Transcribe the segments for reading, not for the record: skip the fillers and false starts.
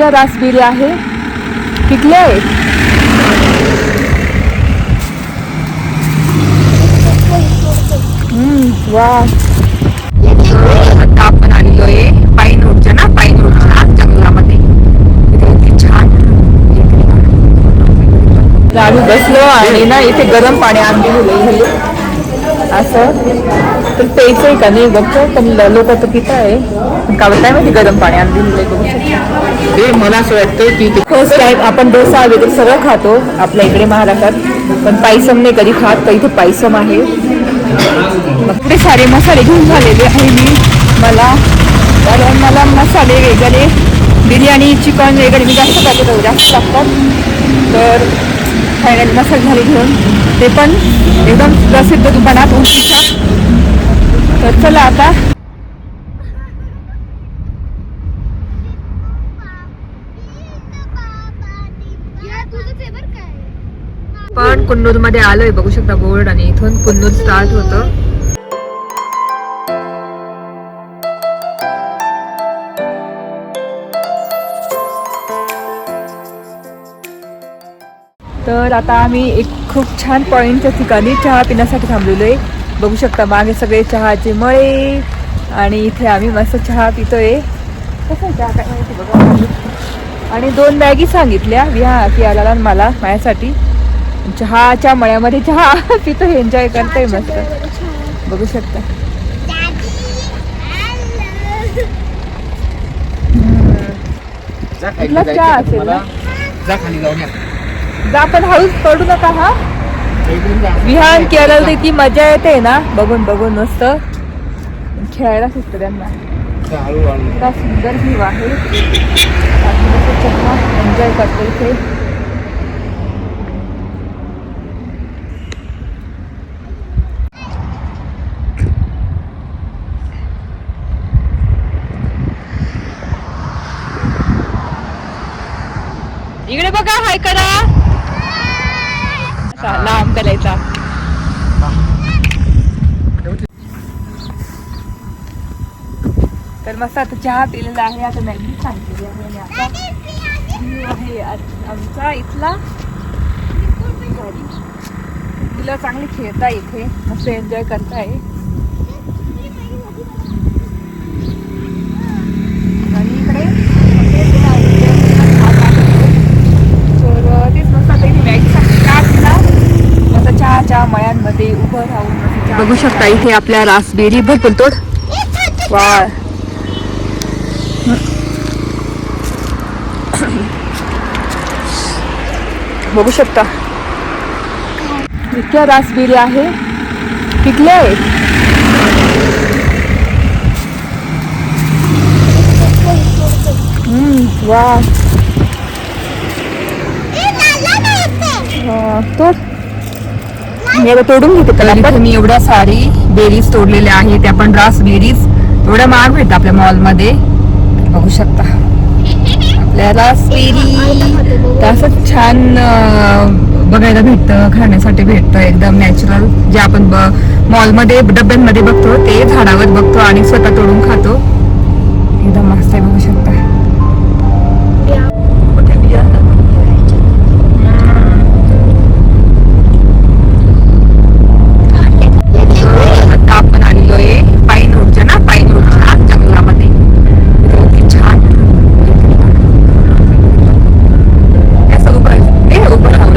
इतक्या रासबेरी आहे, पिकल्या आहेत. वा. आता आपण आलेलो आहे पाईन रोडच्या जंगलामध्ये. इथे छान आम्ही बसलो आणि ना इथे गरम पाणी आणले असं. तर प्यायचंय का नाही बघतो, पण लोक तर पित आहे. काय माहिती गरम पाणी आणले बघू शकतो. मला असं वाटतं की फर्स्ट टाइम आपण डोसा वगैरे सगळं खातो आपल्या इकडे महाराष्ट्रात, पण पायसम नाही कधी खात. तर इथे पायसम आहे. पुढे सारे मसाले घेऊन झालेले आहे मी. मला मसाले वगैरे बिर्याणी चिकन वगैरे मी जास्त खाते, जास्त लागतात. तर फायनली मसाले झाले घेऊन, ते पण एकदम प्रसिद्ध दुकानात उंचीच्या. तर चला आता पण कुन्नूर मध्ये आलोय. बघू शकता बोर्ड, आणि इथून कुन्नूर स्टार्ट होतं. तर आता आम्ही एक खूप छान पॉइंटच्या ठिकाणी चहा पिण्यासाठी थांबलेलो आहे. बघू शकता मागे सगळे चहाचे मळे, आणि इथे आम्ही मस्त चहा पितोय. कसं चहा काय माहिती बघा. आणि 2 बॅगी सांगितल्या विहाला मला माझ्यासाठी. चहाच्या मळ्यामध्ये चहा पितो, एन्जॉय करतोय मस्त. बघू शकता. कुठला चहा असेल ना. जा पण हळूच पडू नका. हा विहान केरळ इतकी मजा येते ना, बघून मस्त खेळायला सुचतं त्यांना. इतका सुंदर व्ह्यू आहे. एन्जॉय करतो इथे. इकडे बघा, हाय करा. लांब करायचा. तर मस्त आता चहा पिलेला आहे. आता मॅगी सांगितली आहे. आता व्ह्यू आहे आमचा इथला. तिला चांगली खेळता इथे, मस्त एन्जॉय करताय. आणि इकडे चहाच्या मळ्यांमध्ये उभं राहून बघू शकता. इथे आपल्या रासबेरी भरपूर तोड. वा. बघू शकता इतक्या रासबेरी आहे, पिकल्या आहेत. वा. तोड. मी आता तोडून घेते. त्याला मी एवढ्या सारी बेरीज तोडलेल्या आहेत. त्या पण रासबेरीज एवढ्या महाग भेटतात आपल्या मॉलमध्ये. बघू शकता आपल्या रासबेरी. असं छान बघायला भेटतं, खाण्यासाठी भेटतं. एकदम नॅचरल जे आपण मॉलमध्ये डब्यांमध्ये बघतो ते झाडावर बघतो आणि स्वतः तोडून खातो. एकदम मस्त आहे. बघू शकता. आपण आलेलो आहे पाईन रोडच्या जंगलामध्ये. छान उभं राहून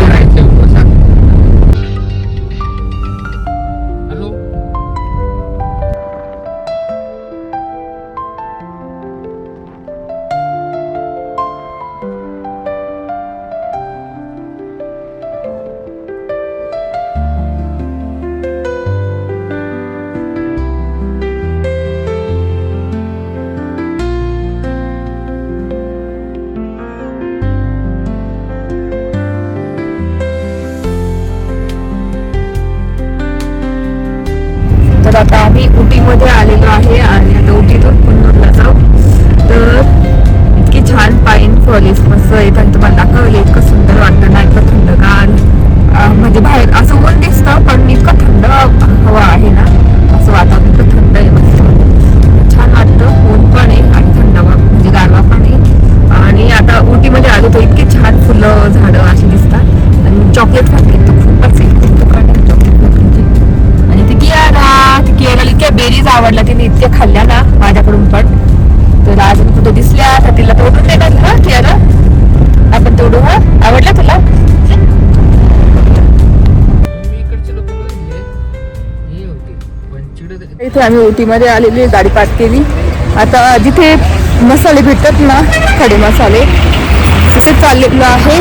आता आम्ही उटीमध्ये आलेलो आहे. आणि आता उटीतून कुन्नूरला जाऊ. तर इतकी छान पाईन फॉरेस्ट मस्त येतात. तुम्हाला दाखवले इतकं सुंदर वाटतं ना. इतकं थंडगार, म्हणजे बाहेर असं ऊन दिसतं पण इतकं थंड हवा आहे ना. असं वातावरण इतकं थंड आहे, मस्त छान वाटतं. ऊन पण आहे आणि थंड म्हणजे गारवा पण आहे. आणि आता आवडला, तिने इतक्या खाल्ल्या ना माझ्याकडून पण. तर अजून कुठे दिसल्या तर तिला तोडून देतात ना तिला, आपण तोडू. हा आवडला तुला? इथे आम्ही ओटीमध्ये आलेली गाडी पार्क केली. आता जिथे मसाले भेटतात ना, खडे मसाले, तिथे चाललेलो आहे.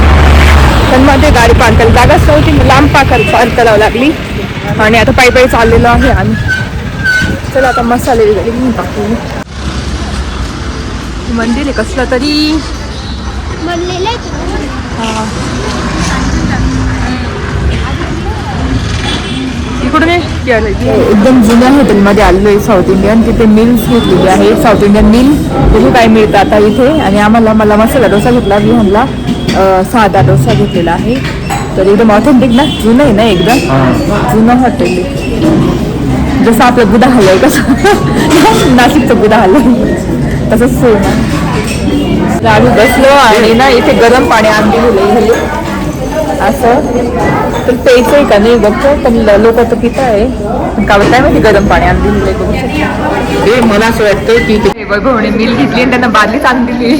पण मध्ये गाडी पार्क करायला जागाच नव्हती, लांब पार्क करावं लागली. आणि आता पायी पायी चाललेलो आहे आम्ही. चला आता मसाले वगैरे घेऊन टाकू. मंदिर आहे कसलं तरी. इकडून एकदम जुन्या हॉटेलमध्ये आलेलो आहे साऊथ इंडियन. तिथे मिल्स घेतलेली आहे, साऊथ इंडियन मिल. तिथे काय मिळतं आता इथे. आणि मला मसाला डोसा घेतला, मी म्हणला साधा डोसा घेतलेला आहे. तर एकदम ऑथेंटिक ना, जुनं आहे ना, एकदम जुनं हॉटेल आहे. जसं आपलं बुधा हलय आहे कसं नाशिकचं बुधा हलय तसंच सेम आहे. आम्ही बसलो आणि ना इथे गरम पाणी आणले असं. तर प्यायचं आहे का नाही बघतो, पण लोक तर पित आहे. पण का काय माहिती गरम पाणी आणून दिले बघू शकतो. ते मला असं वाटतं की वैभवने मिल घेतली आणि त्यांना बादलीच आणून दिली.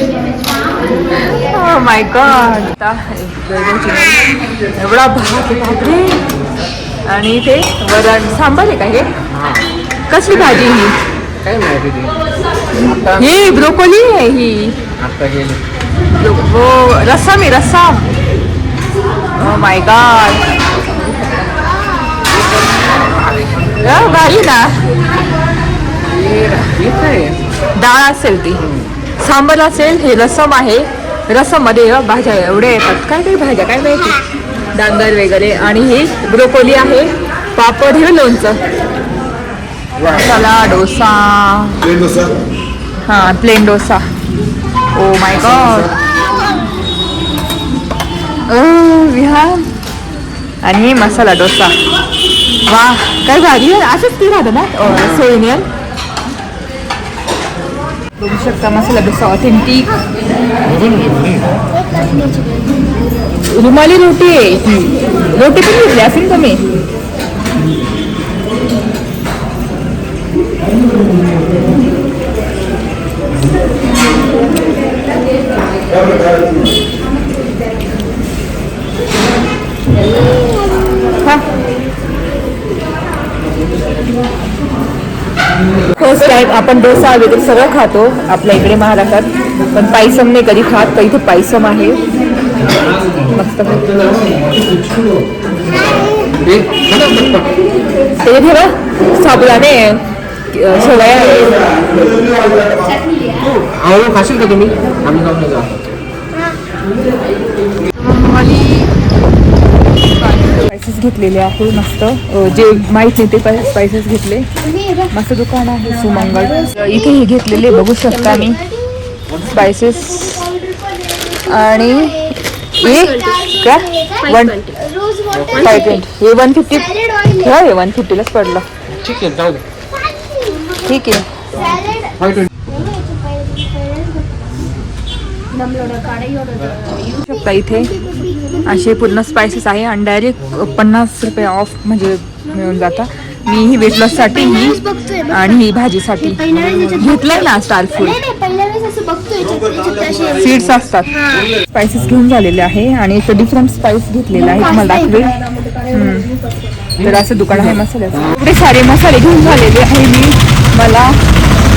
माय गॉड. एवढा भाकरी आणि इथे वरण सांबार आहे का? हे कसली भाजी ही? काय माहिती. ही ब्रोकोली आहे ही. रस्साम आहे रस्साम. Oh my god. भारी ना. डाळ असेल ती, सांबर असेल. हे रसम आहे. रसम मध्ये भाज्या एवढ्या येतात. काय काही भाज्या काय माहिती, डांगर वगैरे. आणि ही ब्रोकोली आहे, पापड, हे लोणचं. मसाला डोसा. हा plain dosa. Oh my god. Vihar आणि मसाला डोसा. वा काय भारी आहे. असंच ती राहतं ना सोयनियन. बघू शकता मसाला डोसा ऑथेंटिक. रुमाली रोटी आहे ही. रोटी पण घेतली असेल तुम्ही. फर्स्ट टाइम आपण डोसा वगैरे सगळं खातो आपल्या इकडे महाराष्ट्रात, पण पायसम नाही कधी खात. तर इथे पायसम आहे मस्त. ते ठेवा साबुदाणे शेवया. खाशील का तुम्ही? स्पायसेस घेतलेले आहे मस्त. जे माहीत नाही ते स्पायसेस घेतले. मस्त दुकान आहे सुमंगल. इथे हे घेतलेले बघू शकता मी स्पायसेस. आणि हे का 150 हे 150 हे 150लाच पडलं. ठीक आहे जाऊ दे. ठीक आहे. शकता इथे असे पूर्ण स्पायसेस आहे आणि डायरेक्ट 50 रुपये ऑफ म्हणजे मिळून जाता. मी ही वेट लॉस साठी ही आणि ही भाजीसाठी घेतलंय ना स्टार फूड. सीड्स असतात. स्पायसेस घेऊन झालेले आहे आणि एक डिफरंट स्पाइस घेतलेला आहे तुम्हाला दाखवेल. तर असं दुकान आहे मसाल्याचं. एवढे सारे मसाले घेऊन झालेले आहे मी.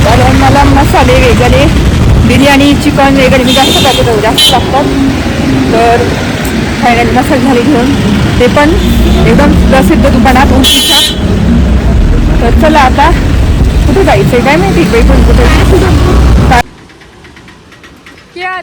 कारण मला मसाले वगैरे बिर्याणी चिकन वगैरे मी जास्त टाकतो, जास्त टाकतात. तर फायनल मसाले झाले घेऊन, ते पण एकदम प्रसिद्ध दुकानात उंचीच्या. तर चला आता कुठे जायचंय काय माहिती. इकडे पण कुठे क्या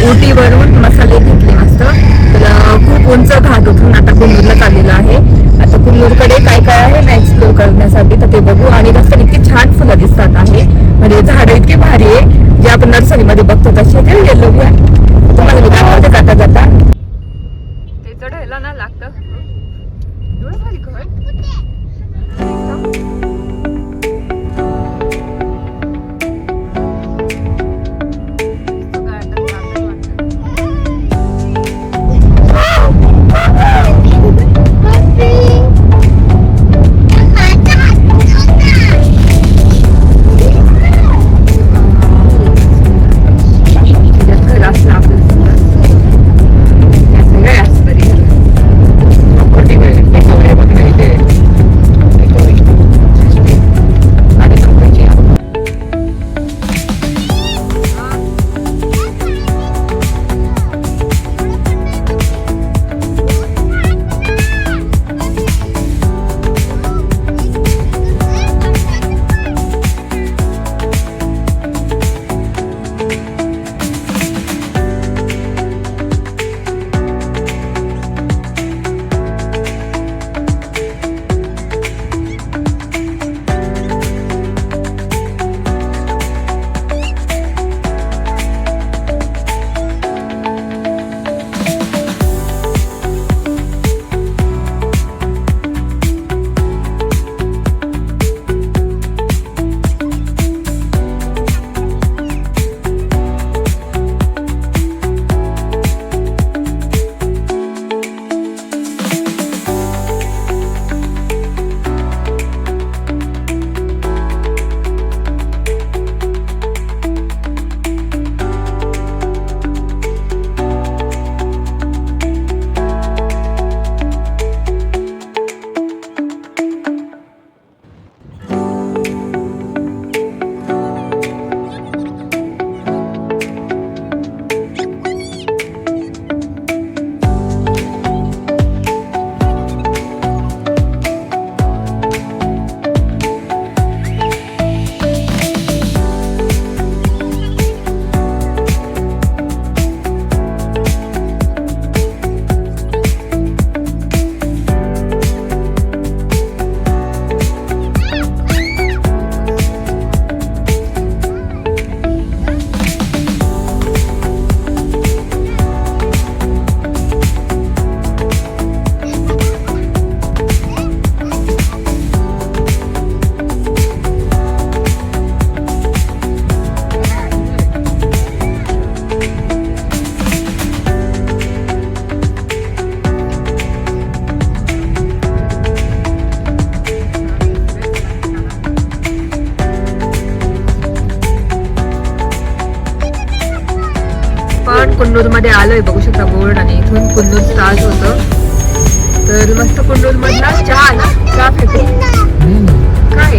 उटीवरून मसाले घेतले मस्त. तर खूप उंच घाट उठून आता कुन्नूरला चाललेलं आहे. आता कुन्नूरकडे काय काय आहे ना एक्सप्लोर करण्यासाठी तर ते बघू. आणि रस्त्याने इतकी छान फुलं दिसतात आहे, म्हणजे झाडं इतकी भारी आहे जे आपण नर्सरीमध्ये बघतो तसे. ते गेलो तुम्हाला मी दाखवते जाता जाता. ते चढायला ना लागतं एवढं भारी घर. कुन्नूर मध्ये आलोय बघू शकता बोर्ड, आणि इथून कुन्नूर स्टार्ट होतं. तर मस्त कुन्नूर मधला चहा ना, चहा फॅक्टरी काय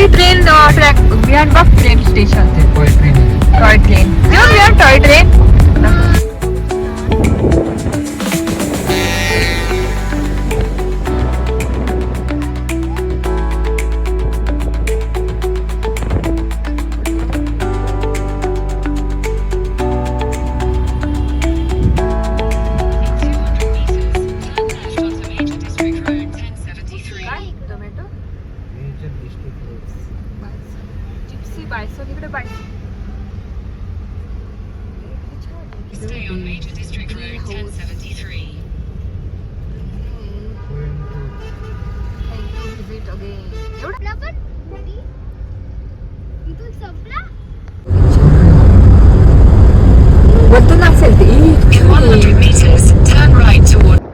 ट्रेन ट्रॅक बिहान बघ train station toy train toy train. Stay on Major District Road 1073. वरतून असेल ते 100 meters, turn right toward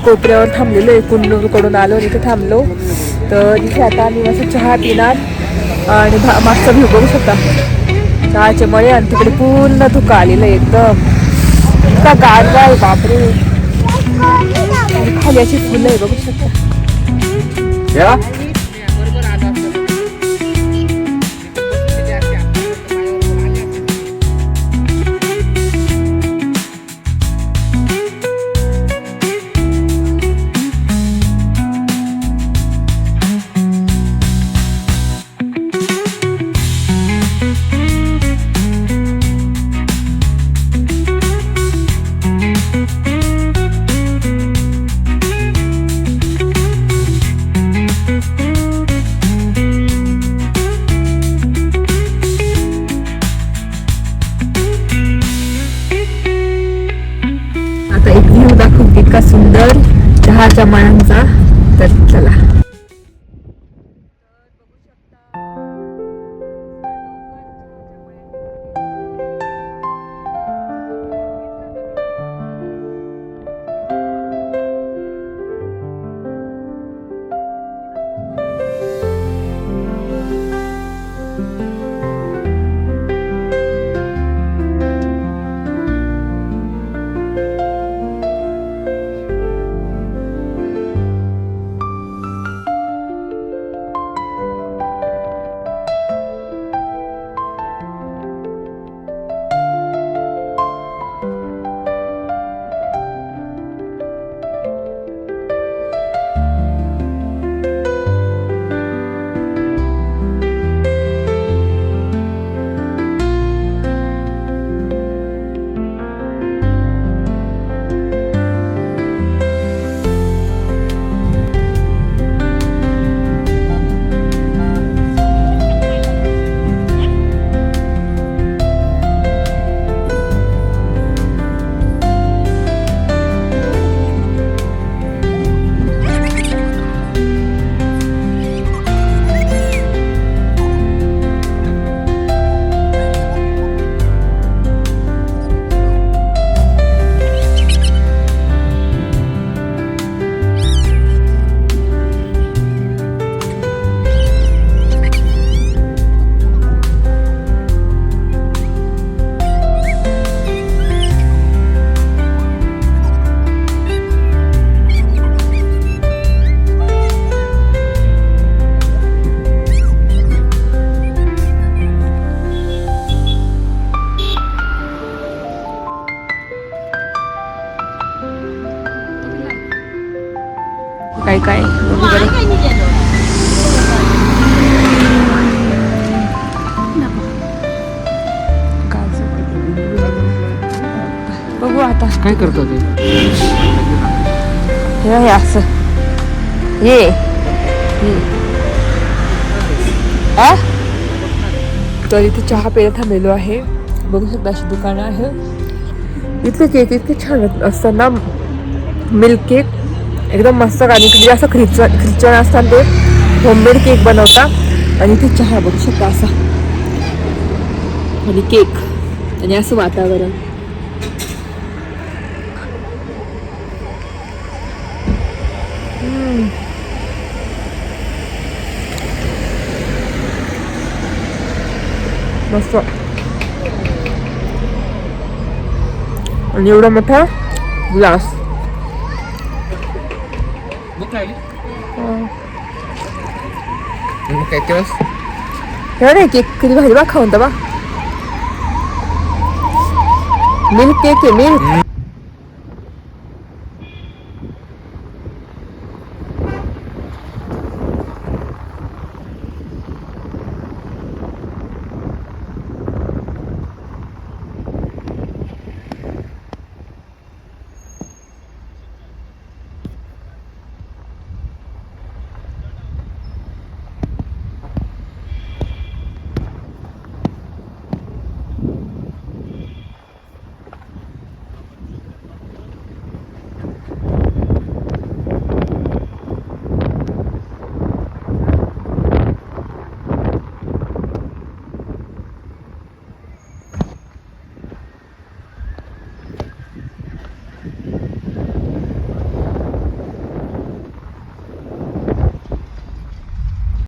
कोपऱ्यावर थांबलेलो आहे, कुन्नूरकडून आलो आणि इथे थांबलो. तर इथे आता आम्ही मस्त चहा पिणार आणि मागचा व्ह्यू बघू शकता, चहाचे मळे आणि तिकडे पूर्ण धुका आलेलं आहे एकदम. इतका गारवा आहे बापरे. खाली अशी फुलं आहे बघू शकता. एक व्ह्यू दाखवते इतका सुंदर चहाच्या मळ्यांचा. तर चला. काय काय बघू बरं. बघू आता काय करतो ते. हे असं हे तर इथे चहा प्यायला थांबलेलो आहे. बघू शकता अशी दुकानं आहे. इथले केक इतके छान असतात ना, मिल्क केक एकदम मस्त. आणि इकडे असं ख्रिश्चन असतात ते होममेड केक बनवतात. आणि इथे चहा बघू शकता असा आणि केक आणि असं वातावरण. मस्त. आणि एवढा मोठा ग्लास. काय केलंस हे नाही केक किती भाजी बा खाऊन तर बा. मिल्क केक आहे मिल्क.